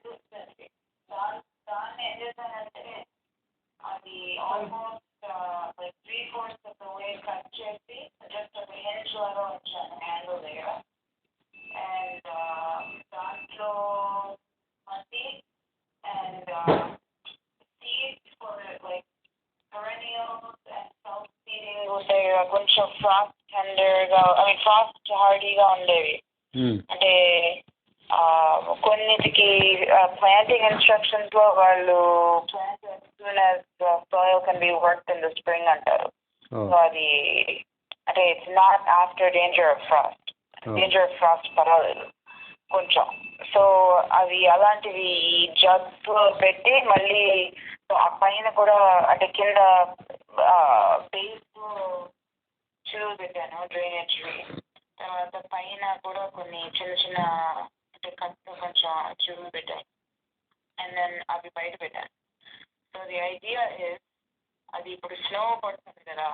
చూస్తుంది. దాన్ని ఏం చేశానంటే అది almost like 3/4 of the way cut చేసి జస్ట్ ఒక హెడ్జ్ లాగా వచ్చాను హ్యాండిల్ దగ్గర. అండ్ దాంట్లో మట్టి and seeds for like perennials and self seeding ఉంటాయి కదా, కొంచెం ఫ్రాస్ట్ టెండర్గా ఫ్రాస్ట్ హార్డీగా ఉండేవి. అంటే కొన్నిటికి ప్లాంటింగ్ ఇన్స్ట్రక్షన్స్ లో వాళ్ళు plant as soon as soil can be worked in the spring అంటారు. సో అది అంటే it's not after danger of Frost పర్వాలేదు కొంచెం. సో అవి అలాంటివి జగ్స్ లో పెట్టి మళ్ళీ ఆ పైన కూడా అంటే కింద బేస్ చెరువు పెట్టాను డ్రైనేజ్. తర్వాత పైన కూడా కొన్ని చిన్న చిన్న అంటే కట్టు కొంచెం చెరువు పెట్టాను. అండ్ దెన్ అవి బయట పెట్టాను. సో ది ఐడియా ఇస్ అది ఇప్పుడు స్నో పడుతుంది కదా,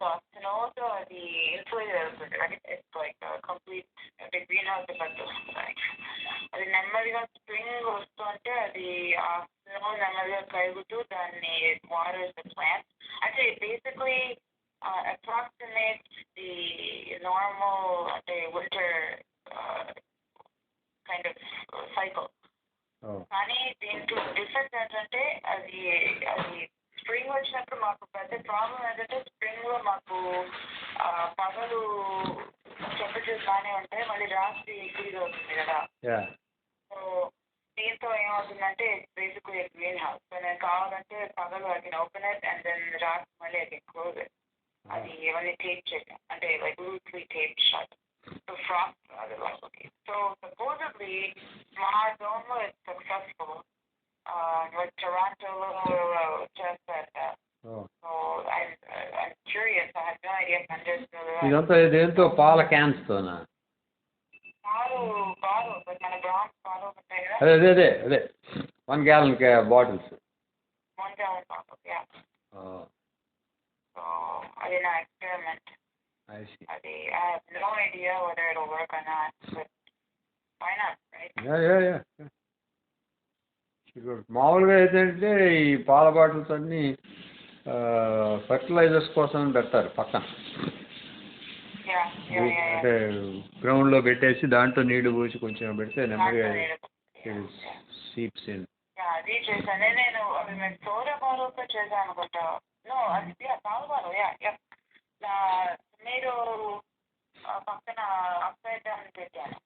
సో ఆ స్నోతో అది ఇన్ఫ్లూయెన్స్ అవుతుంది. అంటే ఇట్స్ లైక్ కంప్లీట్ అంటే గ్రీన్ హౌస్ ఎఫెక్ట్ వస్తుంది. అది నెమ్మదిగా స్ప్రింగ్ వస్తుంటే అది ఆ స్నో నెమ్మదిగా కరుగుతూ దాన్ని వాటర్స్ ద ప్లాంట్. అంటే బేసిక్లీ అప్రాక్సిమేట్ ది నార్మల్ అంటే వింటర్ కైండ్ ఆఫ్ సైకిల్. కానీ దీంట్లో డిఫరెన్స్ ఏంటంటే అది స్ప్రింగ్ వచ్చినప్పుడు మాకు పెద్ద ప్రాబ్లం ఏంటంటే స్ప్రింగ్ లో మాకు పగలు టెంపరేచర్స్ బాగానే ఉంటాయి, మళ్ళీ రాత్రి ఇంక్రీజ్ అవుతుంది కదా. సో దీంతో ఏమవుతుందంటే బేసిక్లీ గ్రీన్ హౌస్. సో నేను కావాలంటే పగలు I can open it and then రాత్రి మళ్ళీ ఐ కెన్ క్లోజ్ ఇట్. అది ఇవన్నీ టేప్ చేసాం అంటే like loosely tape shut to Frost అది వాళ్ళకి. సో సపోజబ్లీ మా జోన్లో ఇట్స్ సక్సెస్ఫుల్. టొరాంటోలో చేస్తారట. So I'm curious. I have no idea if I'm ఇదంతా దేంతో పాల క్యాన్స్ తోనా? పాలు మన బ్రౌన్ పాలు ఉంటాయి కదా, అదే 1 gallon bottles. 1 gallon bottles, yeah. So అది నా experiment. అది I have no idea whether it'll work or not, but why not, right? Yeah. మామూలుగా ఏంటంటే ఈ పాల బాటిల్స్ అన్నీ ఫర్టిలైజర్స్ కోసం పెడతారు పక్కన. అంటే గ్రౌండ్లో పెట్టేసి దాంట్లో నీళ్లు పోసి కొంచెం పెడితే నెమ్మదిగా సీప్స్ ఇన్. అది చేశాను నేను. అది మేము సోడా బారుతో చేశాను అనుకుంటా. అది పాల బారు. మీరు పక్కన అప్సైడ్ డౌన్ పెట్టాను.